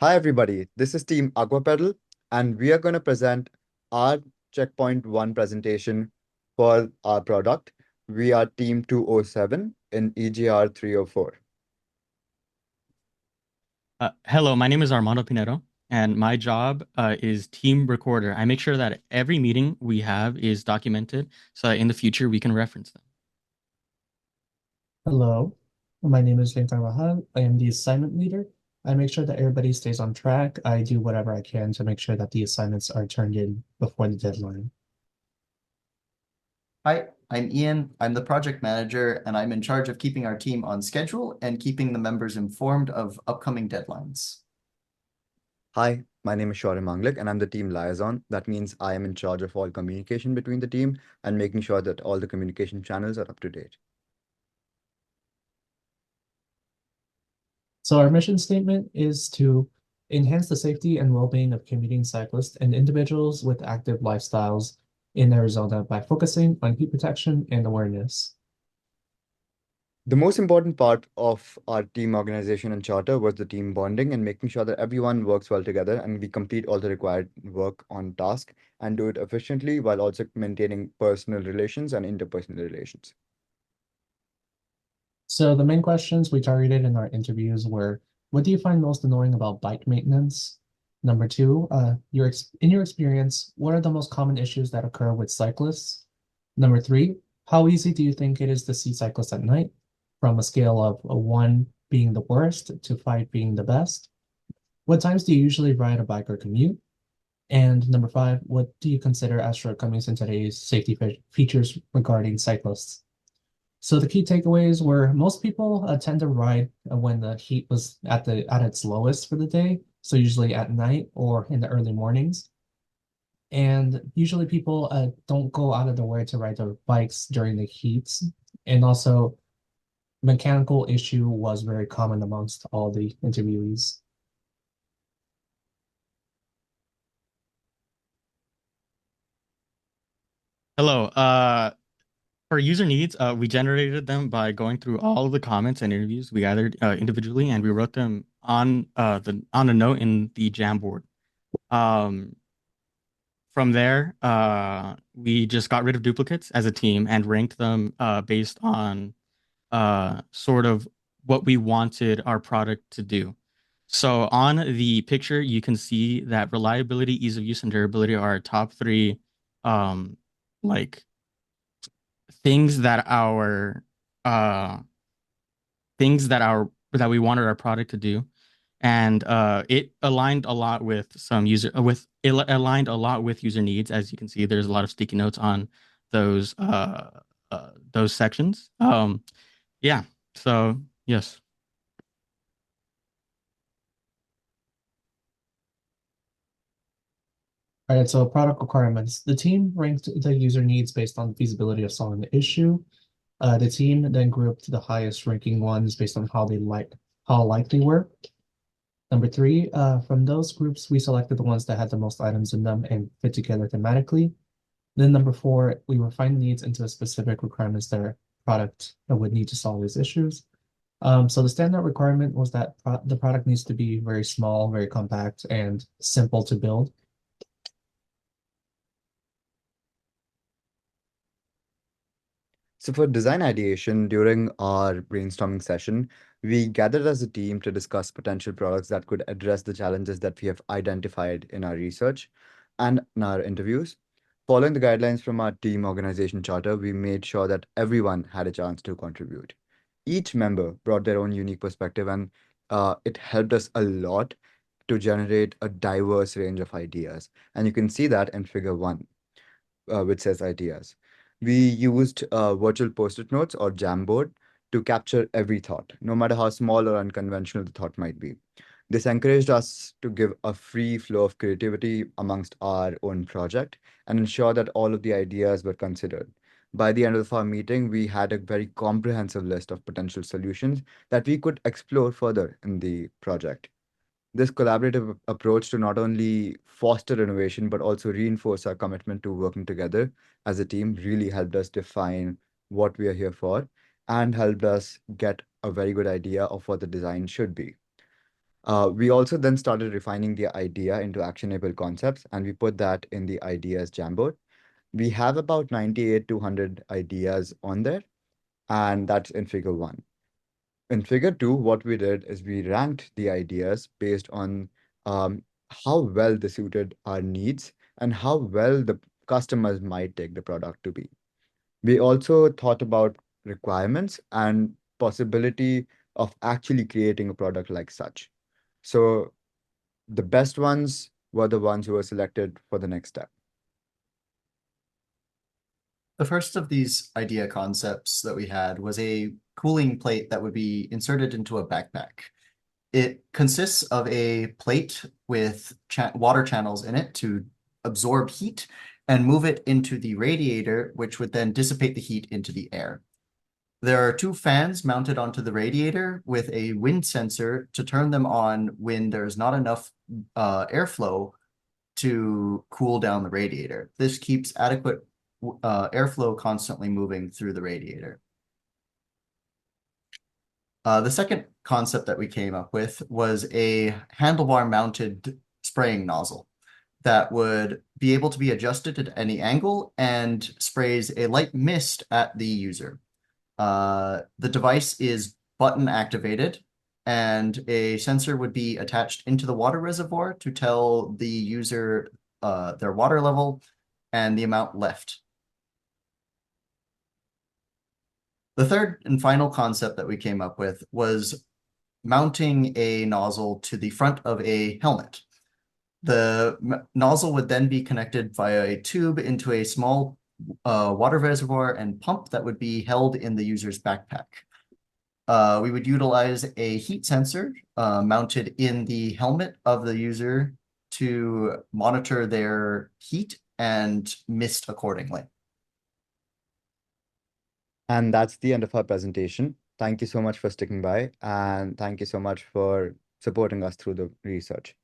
Hi, everybody. This is Team AquaPedal, and we are going to present our Checkpoint1 presentation for our product. We are Team207 in EGR304. Hello, my name is Armando Pinedo, and my job is team recorder. I make sure that every meeting we have is documented so that in the future we can reference them. Hello, my name is Venkat Rahal. I am the assignment leader. I make sure that everybody stays on track. I do whatever I can to make sure that the assignments are turned in before the deadline. Hi, I'm Ian. I'm the project manager, and I'm in charge of keeping our team on schedule and keeping the members informed of upcoming deadlines. Hi, my name is Shaurim Manglik, and I'm the team liaison. That means I am in charge of all communication between the team and making sure that all the communication channels are up to date. So our mission statement is to enhance the safety and well-being of commuting cyclists and individuals with active lifestyles in Arizona by focusing on heat protection and awareness. The most important part of our team organization and charter was the team bonding and making sure that everyone works well together and we complete all the required work on task and do it efficiently while also maintaining personal relations and interpersonal relations. So the main questions we targeted in our interviews were, what do you find most annoying about bike maintenance? Number two, in your experience, what are the most common issues that occur with cyclists? Number three, how easy do you think it is to see cyclists at night? From a scale of a one being the worst to five being the best. What times do you usually ride a bike or commute? And number five, what do you consider as shortcomings in today's safety features regarding cyclists? So the key takeaways were most people tend to ride when the heat was at its lowest for the day, so usually at night or in the early mornings. And usually people don't go out of their way to ride their bikes during the heats. And also mechanical issue was very common amongst all the interviewees. Hello. For user needs, we generated them by going through all of the comments and interviews we gathered individually, and we wrote them on a note in the Jamboard. Um, from there, we just got rid of duplicates as a team and ranked them based on sort of what we wanted our product to do. So on the picture, you can see that reliability, ease of use, and durability are our top three, like things that our uh that we wanted our product to do. And it aligned a lot with aligned a lot with user needs. As you can see, there's a lot of sticky notes on those those sections. Yeah. So yes. All right, so product requirements. The team ranked the user needs based on feasibility of solving the issue. The team then grouped the highest ranking ones based on how likely they were. Number three, from those groups, we selected the ones that had the most items in them and fit together thematically. Then number four, we refined needs into specific requirements that our product would need to solve these issues. So the standard requirement was that the product needs to be very small, very compact, and simple to build. So for design ideation, during our brainstorming session, we gathered as a team to discuss potential products that could address the challenges that we have identified in our research and in our interviews. Following the guidelines from our team organization charter, we made sure that everyone had a chance to contribute. Each member brought their own unique perspective, and it helped us a lot to generate a diverse range of ideas. And you can see that in figure one, which says ideas. We used virtual post-it notes or Jamboard to capture every thought, no matter how small or unconventional the thought might be. This encouraged us to give a free flow of creativity amongst our own project and ensure that all of the ideas were considered. By the end of our meeting, we had a very comprehensive list of potential solutions that we could explore further in the project. This collaborative approach to not only foster innovation, but also reinforce our commitment to working together as a team really helped us define what we are here for and helped us get a very good idea of what the design should be. We also then started refining the idea into actionable concepts, and we put that in the ideas Jamboard. We have about 98 to 100 ideas on there, and that's in figure 1. In figure 2, what we did is we ranked the ideas based on how well they suited our needs and how well the customers might take the product to be. We also thought about requirements and possibility of actually creating a product like such. So the best ones were the ones who were selected for the next step. The first of these idea concepts that we had was a cooling plate that would be inserted into a backpack. It consists of a plate with water channels in it to absorb heat and move it into the radiator, which would then dissipate the heat into the air. There are 2 fans mounted onto the radiator with a wind sensor to turn them on when there's not enough airflow to cool down the radiator. This keeps adequate airflow constantly moving through the radiator. The second concept that we came up with was a handlebar mounted spraying nozzle that would be able to be adjusted at any angle and sprays a light mist at the user. The device is button activated, and a sensor would be attached into the water reservoir to tell the user their water level and the amount left. The third and final concept that we came up with was mounting a nozzle to the front of a helmet. The nozzle would then be connected via a tube into a small water reservoir and pump that would be held in the user's backpack. We would utilize a heat sensor mounted in the helmet of the user to monitor their heat and mist accordingly. And that's the end of our presentation. Thank you so much for sticking by, and thank you so much for supporting us through the research.